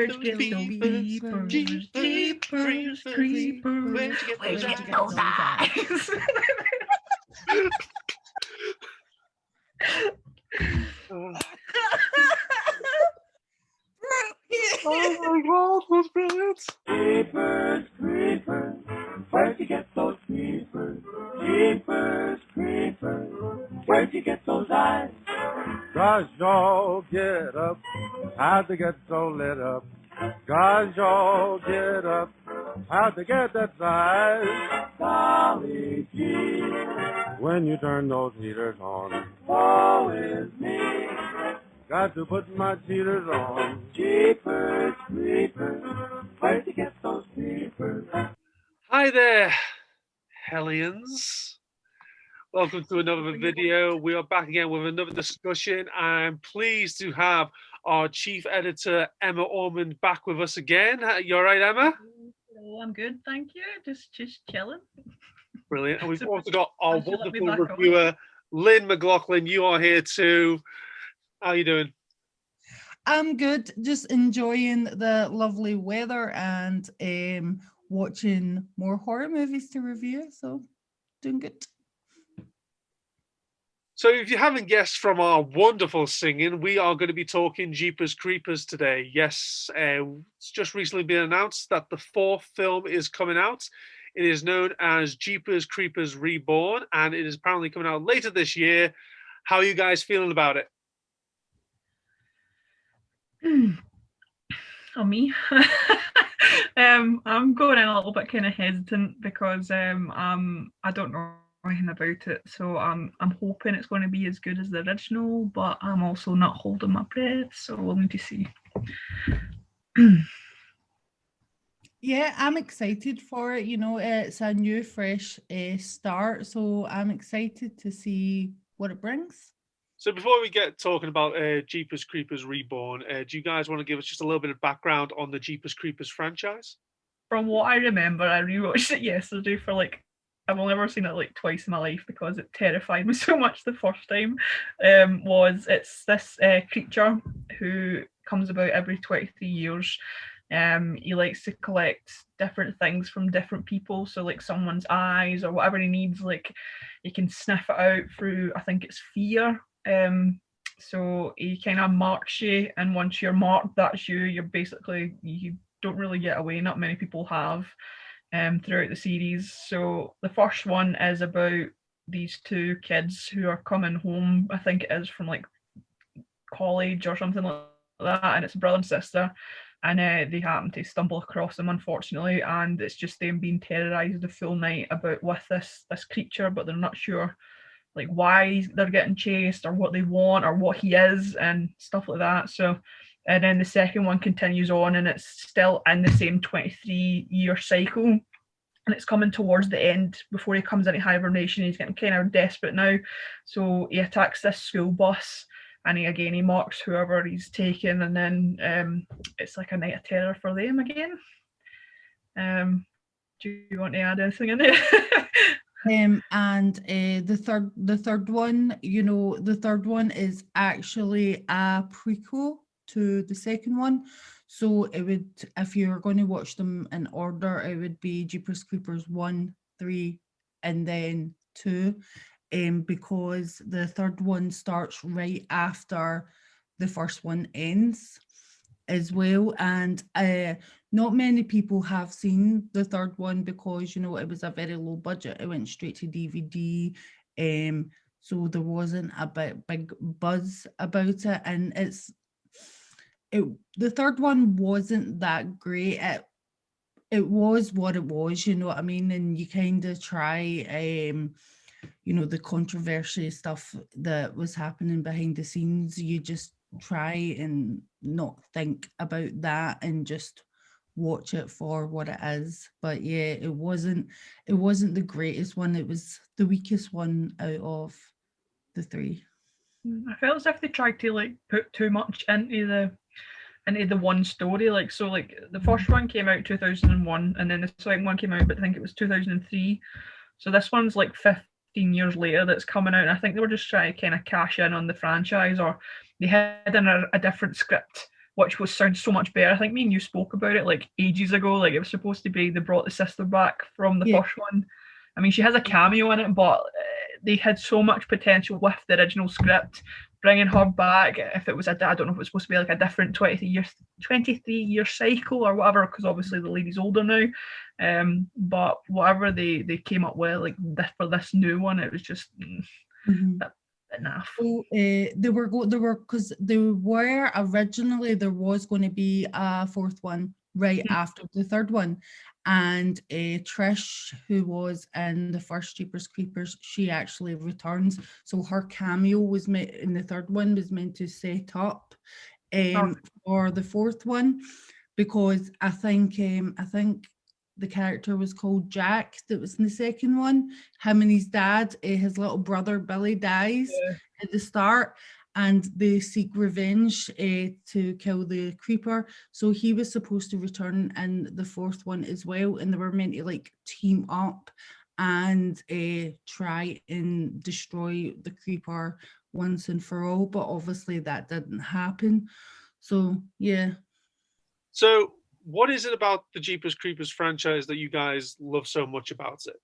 Jeepers, Jeepers, Jeepers, Creepers. Where'd you get those eyes? Oh my God, that's brilliant! Jeepers Creepers, where'd you get those creepers? Jeepers Creepers, where'd you get those eyes? Gosh, y'all get up, how'd they get so lit up? Gosh, y'all get up, how'd they get that size? Golly gee, When you turn those heaters on, woe is me. got to put my cheaters on. Jeepers Creepers, where'd you get those creepers? Hi there, Hellions. Welcome to another video. We are back again with another discussion. I'm pleased to have our chief editor, Emma Ormond, back with us again. You all right, Emma? Hello, I'm good, thank you. Just chilling. Brilliant. And we've also got our Thanks for letting me wonderful back on. reviewer, Lynn McLaughlin. You are here too. How are you doing? I'm good, just enjoying the lovely weather and watching more horror movies to review, so doing good. So if you haven't guessed from our wonderful singing, we are going to be talking Jeepers Creepers today. Yes, it's just recently been announced that the fourth film is coming out. It is known as Jeepers Creepers Reborn, and it is apparently coming out later this year. How are you guys feeling about it? Oh, me. I'm going in a little bit kind of hesitant because I don't know anything about it, so I'm hoping it's going to be as good as the original, but I'm also not holding my breath, so we'll need to see. Yeah, I'm excited for it. You know, it's a new, fresh start, so I'm excited to see what it brings. So before we get talking about Jeepers Creepers Reborn, do you guys want to give us just a little bit of background on the Jeepers Creepers franchise? From what I remember, I rewatched it yesterday for I've only ever seen it twice in my life because it terrified me so much the first time. It's this creature who comes about every 23 years. He likes to collect different things from different people, so like someone's eyes or whatever he needs, like he can sniff it out through, I think it's fear. So he kind of marks you, and once you're marked, that's you. You're basically, you don't really get away. Not many people have throughout the series. So the first one is about these two kids who are coming home, I think it is, from like college or something like that, and it's a brother and sister, and they happen to stumble across them, unfortunately, and it's just them being terrorized the full night about with this creature, but they're not sure like why they're getting chased or what they want or what he is and stuff like that. So, and then the second one continues on, and it's still in the same 23-year cycle, and it's coming towards the end before he comes into hibernation. He's getting kind of desperate now, so he attacks this school bus, and he marks whoever he's taken, and then it's like a night of terror for them again. Do you want to add anything in there? And the third one, you know, the third one is actually a prequel to the second one. So it would, if you're going to watch them in order, it would be Jeepers Creepers 1, 3, and then 2. Because the third one starts right after the first one ends as well, and not many people have seen the third one because, you know, it was a very low budget. It went straight to DVD, so there wasn't a big buzz about it, and the third one wasn't that great. It was what it was, you know what I mean, and you kind of try you know, the controversy stuff that was happening behind the scenes, you just try and not think about that and just watch it for what it is. But yeah, it wasn't the greatest one. It was the weakest one out of the three. I felt as if they tried to like put too much into the one story. Like, so like the first one came out 2001, and then the second one came out, but I think it was 2003. So this one's like 15 years later that's coming out, and I think they were just trying to kind of cash in on the franchise, or they had in a different script which was sounds so much better. I think me and you spoke about it like ages ago. Like it was supposed to be they brought the sister back from the Yeah. first one. I mean, she has a cameo in it, but they had so much potential with the original script. Bringing her back, if it was I don't know if it was supposed to be like a different 23-year cycle or whatever, because obviously the lady's older now. But whatever they came up with, like for this new one, it was just enough. So there were because there were originally there was going to be a fourth one right after the third one, and Trish, who was in the first Jeepers Creepers, she actually returns. So her cameo was made in the third one was meant to set up for the fourth one, because I think the character was called Jack that was in the second one. Him and his dad, his little brother Billy dies at the start, and they seek revenge to kill the creeper. So he was supposed to return in the fourth one as well, and they were meant to like team up and try and destroy the creeper once and for all. But obviously that didn't happen. So yeah. So what is it about the Jeepers Creepers franchise that you guys love so much about it?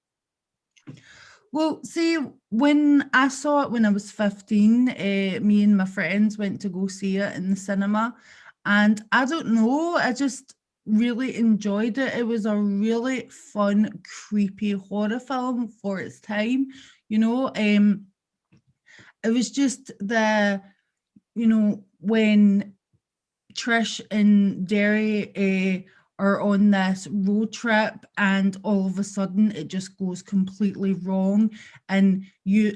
Well, see, when I saw it when I was 15, me and my friends went to go see it in the cinema. And I don't know, I just really enjoyed it. It was a really fun, creepy horror film for its time. You know, it was just when Trish and Derry are on this road trip, and all of a sudden it just goes completely wrong, and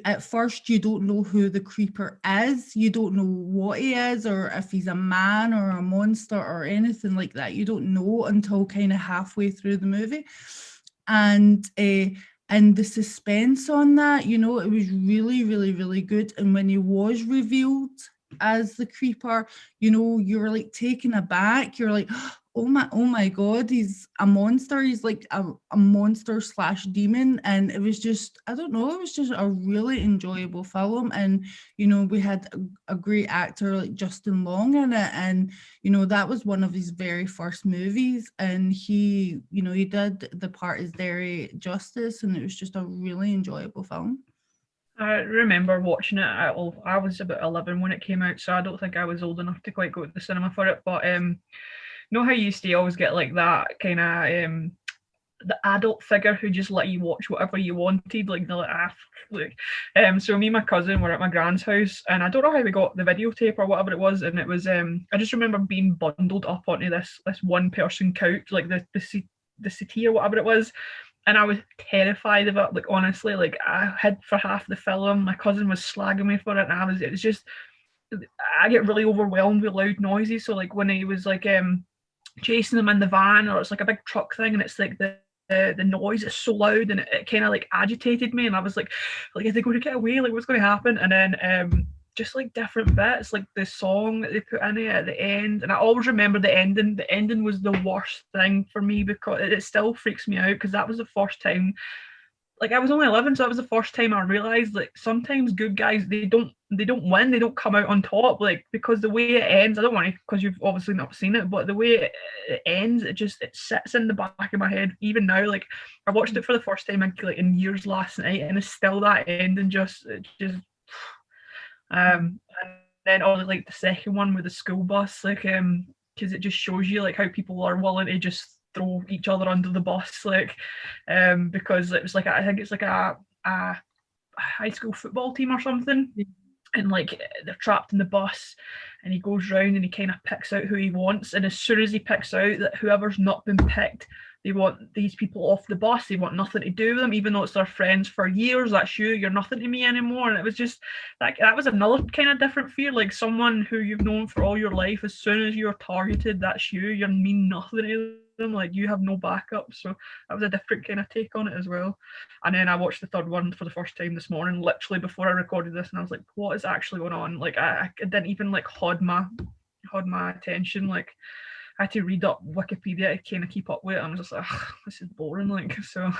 at first you don't know who the creeper is, you don't know what he is, or if he's a man or a monster or anything like that. You don't know until kind of halfway through the movie, and the suspense on that, it was really, really, really good. And when he was revealed as the creeper, you were like taken aback. You're like, oh my god, he's a monster. He's like a monster / demon. And it was just, I don't know, it was just a really enjoyable film. And we had a great actor like Justin Long in it, and that was one of his very first movies, and he did the part as Derry justice, and it was just a really enjoyable film. I remember watching it I was about 11 when it came out, so I don't think I was old enough to quite go to the cinema for it. But know how you used to always get like that kind of the adult figure who just let you watch whatever you wanted, like the so me and my cousin were at my grand's house, and I don't know how we got the videotape or whatever it was, and it was I just remember being bundled up onto this one person couch, like the settee or whatever it was. And I was terrified of it. Like, honestly, like I hid for half the film. My cousin was slagging me for it, and it was just, I get really overwhelmed with loud noises. So like when he was like chasing them in the van, or it's like a big truck thing, and it's like the noise is so loud, and it kind of like agitated me, and I was like, is they going to get away? Like, what's going to happen? And then just like different bits, like the song that they put in it at the end, and I always remember the ending. The ending was the worst thing for me because it still freaks me out, because that was the first time, like I was only 11, so that was the first time I realized like sometimes good guys, they don't win, they don't come out on top, like because the way it ends, I don't want to, because you've obviously not seen it, but the way it ends, it sits in the back of my head even now. Like I watched it for the first time in years last night, and it's still that ending, just and then like the second one with the school bus, like because it just shows you like how people are willing to just throw each other under the bus, like because it was like I think it's like a high school football team or something, and like they're trapped in the bus, and he goes round and he kind of picks out who he wants, and as soon as he picks out that whoever's not been picked, they want these people off the bus. They want nothing to do with them, even though it's their friends for years. That's you. You're nothing to me anymore. And it was just that was another kind of different fear. Like someone who you've known for all your life, as soon as you're targeted, that's you. You mean nothing to them. Like you have no backup. So that was a different kind of take on it as well. And then I watched the third one for the first time this morning, literally before I recorded this, and I was like, what is actually going on? Like I didn't even like had my attention. Like I had to read up Wikipedia to kind of keep up with it. I'm just like, this is boring. Like, so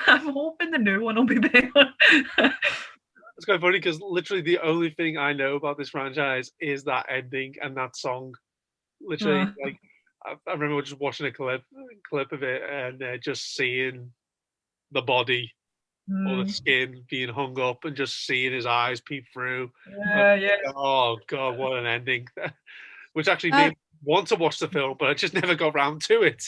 I'm hoping the new one will be better. It's quite funny because literally the only thing I know about this franchise is that ending and that song. Literally, Uh. like I remember just watching a clip of it and just seeing the body or the Mm. skin being hung up and just seeing his eyes peep through. Yeah. Oh God, what an ending! Which actually made That me want to watch the film, but I just never got round to it.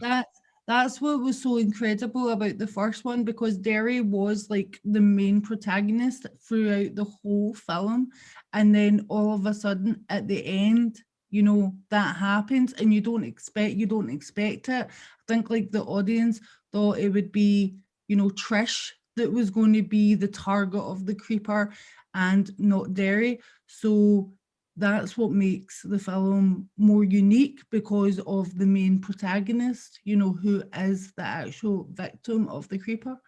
that that's what was so incredible about the first one, because Derry was like the main protagonist throughout the whole film, and then all of a sudden at the end, you know, that happens and you don't expect it. I think like the audience thought it would be, you know, Trish that was going to be the target of the creeper and not Derry. So that's what makes the film more unique, because of the main protagonist, you know, who is the actual victim of the creeper.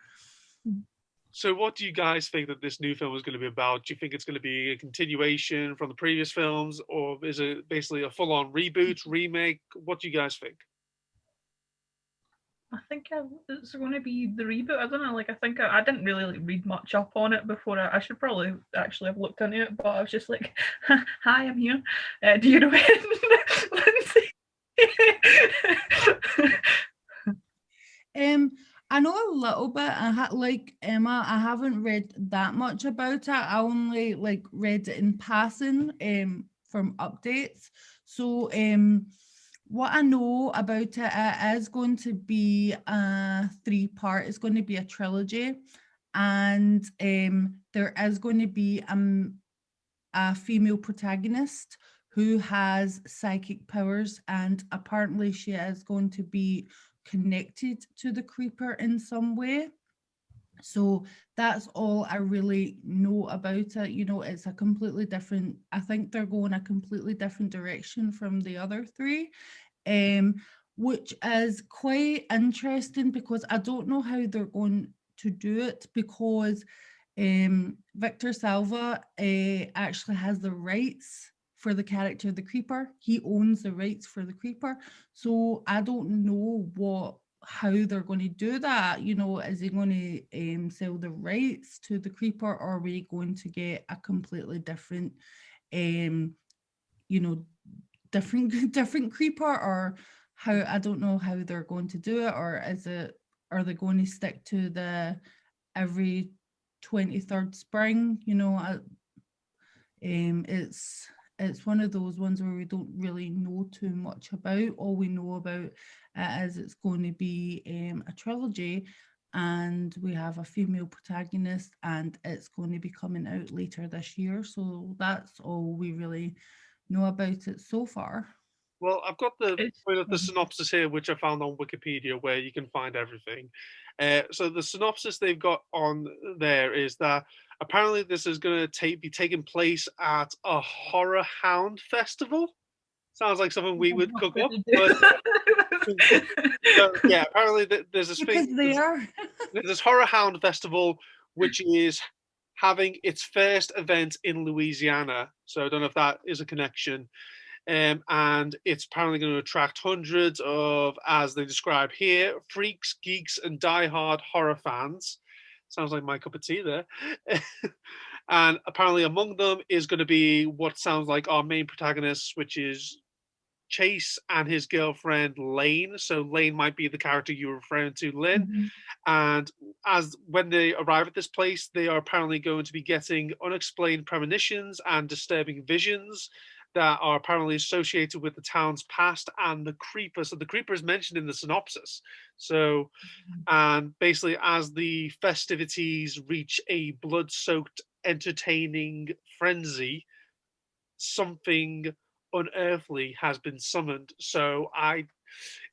So, what do you guys think that this new film is going to be about? Do you think it's going to be a continuation from the previous films, or is it basically a full-on reboot, remake? What do you guys think? I think it's going to be the reboot. I don't know. Like, I think I didn't really like, read much up on it before. I should probably actually have looked into it, but I was just like, "Hi, I'm here. Do you know Lindsay?" I know a little bit. Like Emma, I haven't read that much about it. I only like read it in passing from updates. So what I know about it is going to be a 3-part. It's going to be a trilogy, and there is going to be a female protagonist who has psychic powers, and apparently she is going to be connected to the creeper in some way. So that's all I really know about it. You know, it's a completely different, I think they're going a completely different direction from the other 3. Um, which is quite interesting, because I don't know how they're going to do it, because Victor Salva actually has the rights for the character of the creeper. He owns the rights for the creeper. So I don't know how they're going to do that. You know, is he going to sell the rights to the creeper, or are we going to get a completely different um you know, different creeper, or how, I don't know how they're going to do it, or are they going to stick to the every 23rd spring, you know? It's one of those ones where we don't really know too much about. All we know about it is it's going to be a trilogy, and we have a female protagonist, and it's going to be coming out later this year. So that's all we really know about it so far. Well, I've got the It's point of the synopsis here, which I found on Wikipedia, where you can find everything. So the synopsis they've got on there is that apparently this is going to be taking place at a horror hound festival. Sounds like something we would cook up, but yeah, apparently there's this Because thing. they are. There's this horror hound festival, which is having its first event in Louisiana. So I don't know if that is a connection. And it's apparently going to attract hundreds of, as they describe here, freaks, geeks, and diehard horror fans. Sounds like my cup of tea there. And apparently, among them is going to be what sounds like our main protagonist, which is Chase and his girlfriend Lane. So Lane might be the character you were referring to, Lynn. Mhm. And as when they arrive at this place, they are apparently going to be getting unexplained premonitions and disturbing visions that are apparently associated with the town's past and the creeper. So the creeper is mentioned in the synopsis. So, and basically, as the festivities reach a blood-soaked, entertaining frenzy, something unearthly has been summoned. So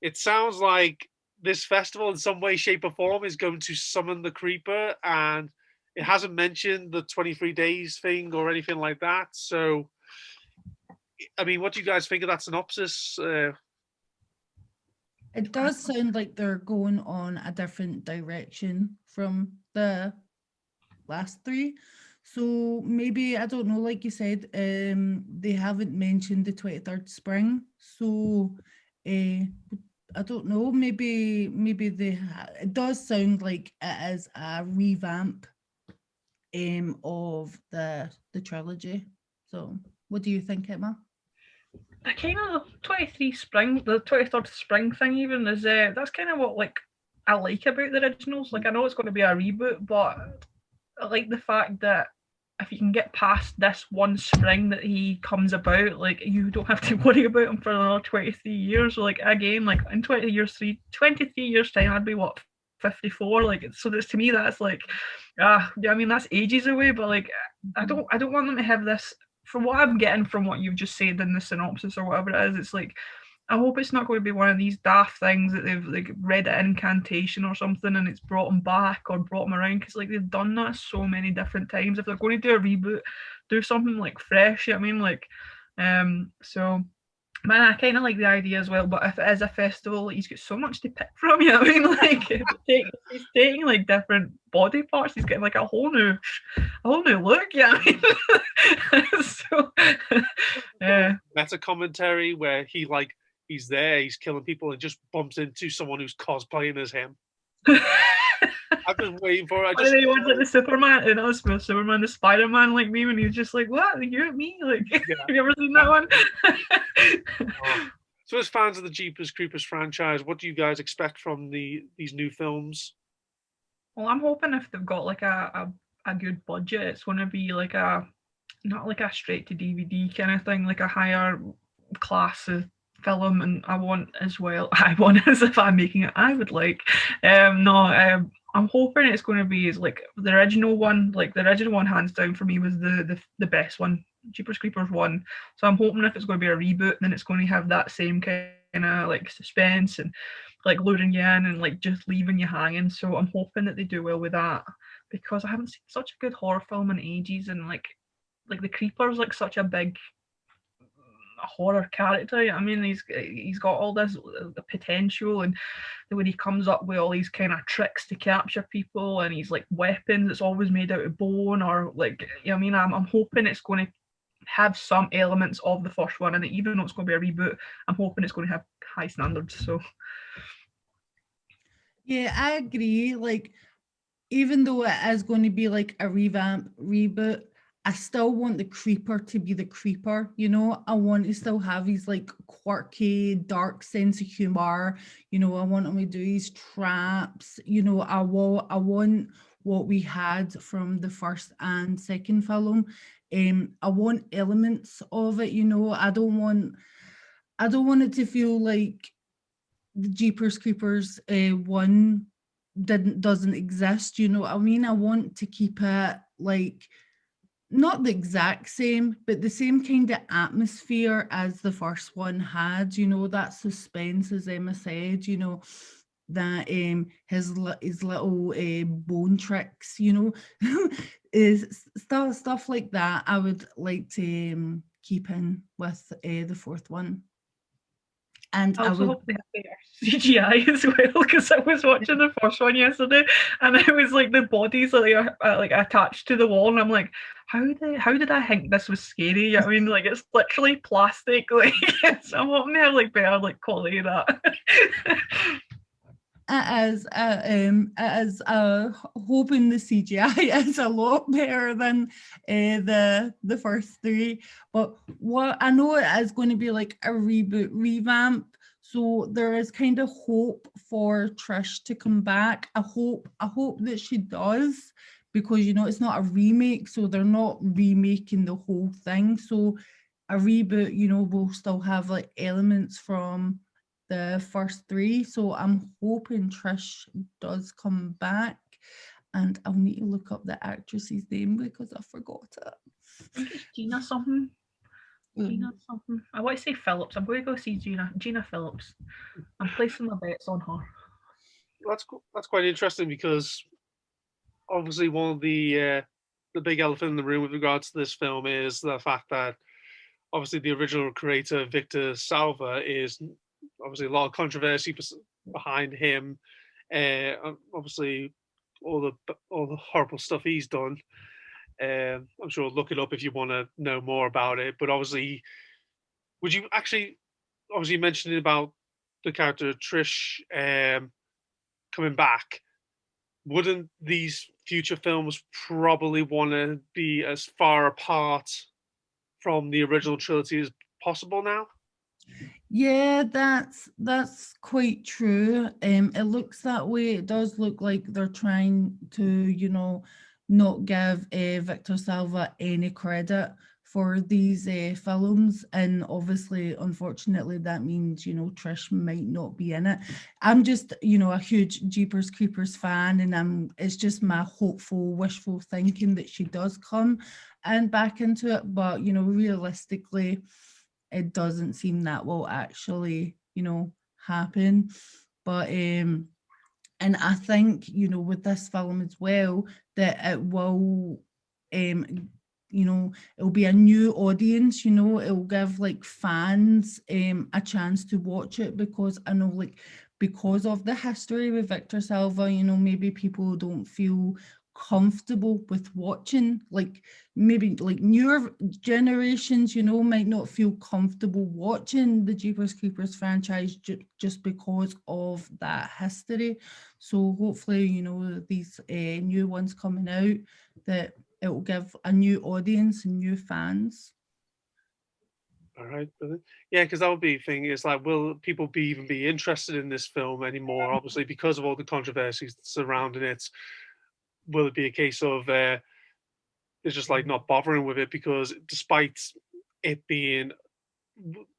it sounds like this festival in some way, shape, or form is going to summon the creeper, and it hasn't mentioned the 23 days thing or anything like that. So, I mean, what do you guys think of that synopsis? It does sound like they're going on a different direction from the last 3. So maybe, I don't know, like you said, they haven't mentioned the 23rd spring. So I don't know, maybe it does sound like it is a revamp of the trilogy. So what do you think, Emma? the kind of 23 spring, the 23rd spring thing even is that's kind of what like I like about the originals. Like I know it's going to be a reboot, but I like the fact that if you can get past this one spring that he comes about, like you don't have to worry about him for another 23 years. So, like again, like in 23 years time, I'd be what 54. Like so, that's to me that's like, yeah, I mean that's ages away. But like, I don't want them to have this. From what I'm getting from what you've just said in the synopsis or whatever it is, it's like I hope it's not going to be one of these daft things that they've like read an incantation or something and it's brought them back or brought them around because like they've done that so many different times. If they're going to do a reboot, do something like fresh. You know what I mean, like, so. Man, I kind of like the idea as well, but if it is a festival, he's got so much to pick from. You know what I mean, like he's taking like different body parts. He's getting like a whole new look. Yeah, you know I mean, so yeah. Meta commentary where he's there, he's killing people, and just bumps into someone who's cosplaying as him. I've been waiting for it. He wants like the Superman, and also Superman, the Spider-Man, like me, and he's just like, "What? You and me?" Like, yeah. Have you ever seen that one? So, as fans of the Jeepers Creepers franchise, what do you guys expect from these new films? Well, I'm hoping if they've got like a good budget, it's going to be like not like a straight to DVD kind of thing, like a higher class of film. And I want as if I'm making it, I would like. I'm hoping it's going to be as like the original one. Like the original one, hands down for me, was the best one, Jeepers Creepers 1. So I'm hoping if it's going to be a reboot, then it's going to have that same kind of like suspense and like luring you in and like just leaving you hanging. So I'm hoping that they do well with that because I haven't seen such a good horror film in ages, and like the Creeper's like such a big horror character. I mean, he's got all this potential, and when he comes up with all these kind of tricks to capture people, and he's like weapons that's always made out of bone, or like, you know what I mean, I'm hoping it's going to have some elements of the first one, and even though it's going to be a reboot, I'm hoping it's going to have high standards. So yeah, I agree. Like, even though it is going to be like a reboot, I still want the creeper to be the creeper, you know. I want to still have his like quirky, dark sense of humor. You know, I want him to do his traps. You know, I want what we had from the first and second film. I want elements of it, you know. I don't want it to feel like the Jeepers Creepers 1 doesn't exist, you know what I mean? I want to keep it like not the exact same, but the same kind of atmosphere as the first one had, you know, that suspense, as Emma said, you know, that his little bone tricks, you know, is stuff like that. I would like to keep in with the fourth one. And I also hope they have better CGI as well, because I was watching the first one yesterday, and it was like the bodies are like attached to the wall, and I'm like, how did I think this was scary? I mean, like it's literally plastic. Like, so I'm hoping they have like better like quality of that. It is hoping the CGI is a lot better than the first three. But what I know it is going to be like a revamp. So there is kind of hope for Trish to come back. I hope that she does, because you know it's not a remake, so they're not remaking the whole thing. So a reboot, you know, will still have like elements from the first three. So I'm hoping Trish does come back, and I'll need to look up the actress's name because I forgot it. I think it's Gina something. Gina something. I want to say Phillips. I'm going to go see Gina Phillips. I'm placing my bets on her. That's quite interesting, because obviously one of the big elephant in the room with regards to this film is the fact that obviously the original creator Victor Salva is obviously a lot of controversy behind him. Obviously all the horrible stuff he's done. I'm sure look it up if you want to know more about it. But obviously, would you actually obviously mentioned about the character Trish coming back? Wouldn't these future films probably want to be as far apart from the original trilogy as possible now? Yeah, that's quite true. It looks that way. It does look like they're trying to, not give Victor Salva any credit for these films, and obviously, unfortunately, that means Trish might not be in it. I'm just, a huge Jeepers Creepers fan, and it's just my hopeful, wishful thinking that she does come and back into it. But realistically, it doesn't seem that will actually, happen. But and I think, with this film as well, that it will it'll be a new audience, it'll give like fans a chance to watch it, because I know, like, because of the history with Victor Salva, maybe people don't feel comfortable with watching, like, maybe like newer generations, might not feel comfortable watching the Jeepers Creepers franchise just because of that history. So hopefully, these new ones coming out, that it will give a new audience and new fans. All right, brilliant. Yeah, because that would be the thing. Is like, will people even be interested in this film anymore? Obviously, because of all the controversies surrounding it, will it be a case of it's just like not bothering with it? Because it being,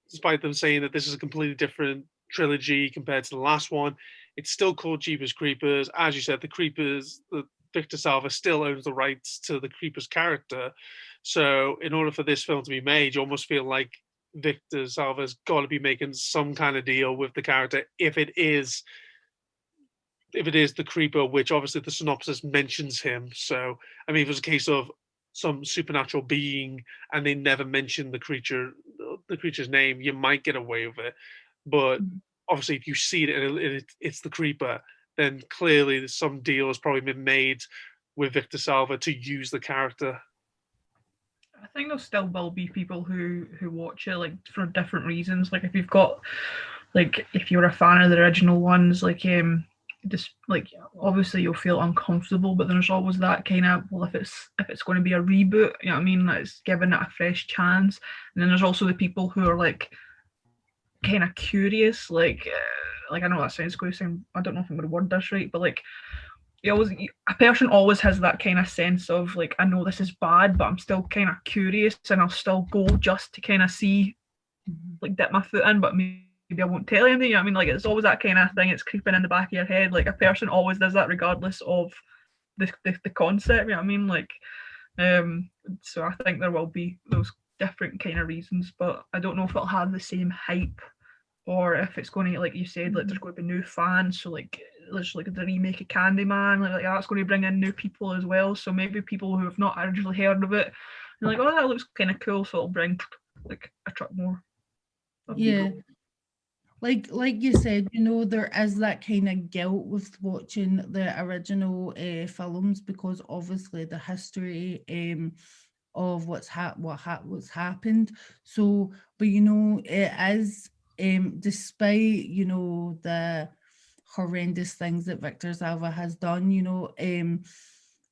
despite them saying that this is a completely different trilogy compared to the last one, it's still called Jeepers Creepers. As you said, the Victor Salva still owns the rights to the Creepers character. So, in order for this film to be made, you almost feel like Victor Salva's got to be making some kind of deal with the character if it is the creeper, which obviously the synopsis mentions him. So, I mean, if it was a case of some supernatural being and they never mention the creature's name, you might get away with it. But obviously, if you see it and it's the creeper, then clearly some deal has probably been made with Victor Salva to use the character. I think there still will be people who watch it, like, for different reasons. Like, if you've got, like, if you're a fan of the original ones, like, just like, obviously you'll feel uncomfortable, but there's always that kind of, well, if it's going to be a reboot, you know what I mean, it's giving it a fresh chance. And then there's also the people who are like kind of curious, like I know that sounds going to sound, I don't know if I'm going to word this right, but like, a person always has that kind of sense of like, I know this is bad, but I'm still kind of curious, and I'll still go just to kind of see, like, dip my foot in, but maybe I won't tell anything. You know what I mean? Like, it's always that kind of thing. It's creeping in the back of your head. Like, a person always does that, regardless of the concept. You know what I mean? Like, so I think there will be those different kind of reasons, but I don't know if it'll have the same hype, or if it's going to, like you said, like, there's going to be new fans. So like, there's like the remake of Candyman, like that's going to bring in new people as well. So maybe people who have not originally heard of it, they're like, oh, that looks kind of cool, so it'll bring, like, attract more. Yeah. Like you said, there is that kind of guilt with watching the original films, because obviously the history of what's happened. So, but it is, despite the horrendous things that Victor Salva has done,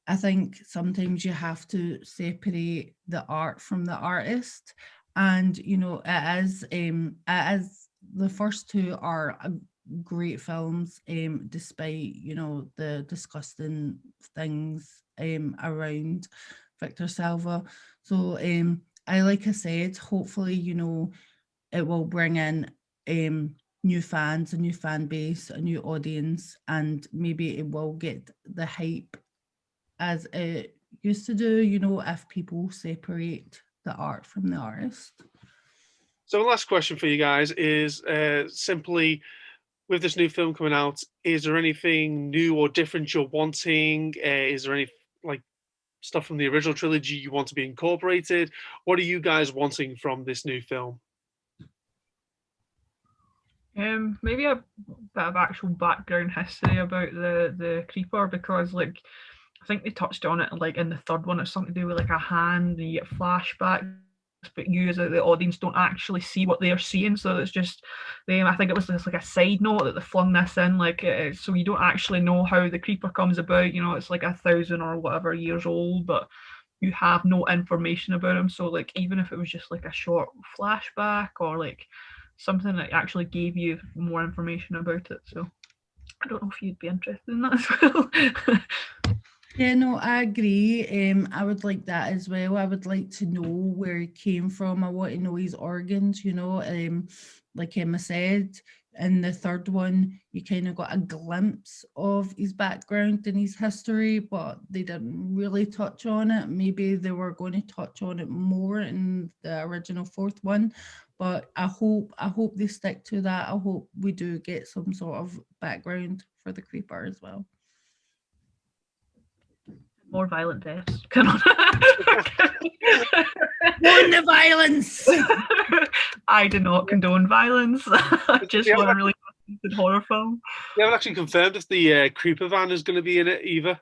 I think sometimes you have to separate the art from the artist, and it is the first two are great films, despite the disgusting things around Victor Salva. So like I said, hopefully it will bring in new fans, a new fan base, a new audience, and maybe it will get the hype as it used to do, if people separate the art from the artist. So, the last question for you guys is simply, with this new film coming out, is there anything new or different you're wanting? Is there any like stuff from the original trilogy you want to be incorporated? What are you guys wanting from this new film? Maybe a bit of actual background history about the creeper, because like, I think they touched on it like in the third one. It's something to do with like a hand, and you get flashbacks, but you as the audience don't actually see what they're seeing. So it's just them. I think it was just like a side note that they flung this in, like, so you don't actually know how the creeper comes about. It's like 1,000 or whatever years old, but you have no information about him. So like, even if it was just like a short flashback, or like something that actually gave you more information about it. So I don't know if you'd be interested in that as well. Yeah, no, I agree. I would like that as well. I would like to know where he came from. I want to know his origins, you know. Like Emma said, in the third one, you kind of got a glimpse of his background and his history, but they didn't really touch on it. Maybe they were going to touch on it more in the original fourth one. But I hope they stick to that. I hope we do get some sort of background for the creeper as well. More violent deaths. Come on. More the violence. I do not condone violence. I just want a really good horror film. They haven't actually confirmed if the creeper van is going to be in it either.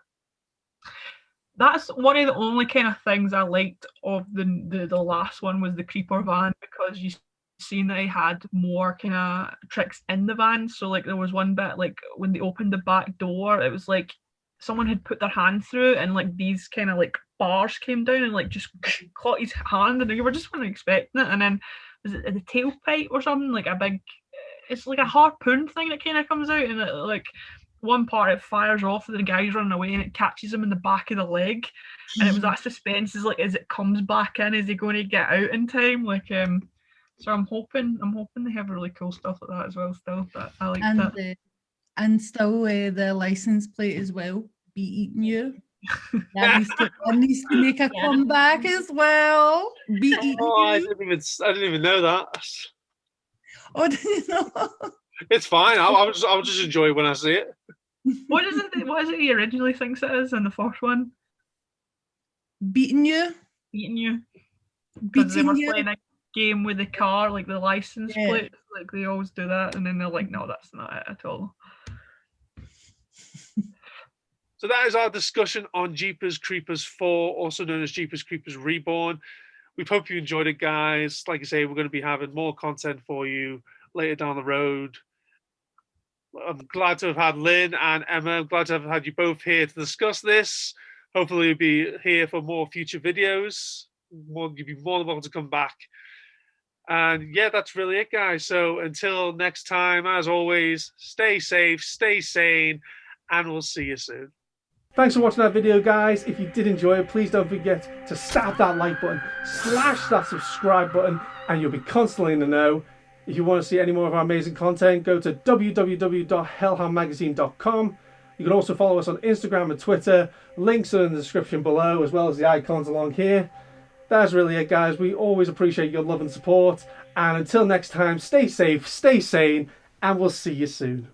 That's one of the only kind of things I liked of the last one was the creeper van, because you seen that he had more kind of tricks in the van. So like there was one bit like when they opened the back door, it was like someone had put their hand through and like these kind of like bars came down and like just caught his hand, and you were just weren't expecting it. And then was it the tailpipe or something, like a big, it's like a harpoon thing that kind of comes out, and it, like one part it fires off and the guy's running away and it catches him in the back of the leg, and it was that suspense, is like, as it comes back in, is he going to get out in time? Like so I'm hoping they have really cool stuff like that as well still. But I like that. And still the license plate as well, be eating you. That needs to make a comeback as well. Be eating you. I didn't even know that. Oh, did you know? It's fine. I'll just enjoy it when I see it. What is it he originally thinks it is in the first one? Beating you. Beating you. Because they were playing a game with the car, like the license plate. Like they always do that, and then they're like, no, that's not it at all. So that is our discussion on Jeepers Creepers 4, also known as Jeepers Creepers Reborn. We hope you enjoyed it, guys. Like I say, we're going to be having more content for you later down the road. I'm glad to have had Lynn and Emma. I'm glad to have had you both here to discuss this. Hopefully you'll be here for more future videos. You'll be more than welcome to come back. And yeah, that's really it, guys. So until next time, as always, stay safe, stay sane, and we'll see you soon. Thanks for watching that video, guys. If you did enjoy it, please don't forget to stab that like button, slash that subscribe button, and you'll be constantly in the know. If you want to see any more of our amazing content, go to www.hellhoundmagazine.com. You can also follow us on Instagram and Twitter. Links are in the description below, as well as the icons along here. That's really it, guys. We always appreciate your love and support. And until next time, stay safe, stay sane, and we'll see you soon.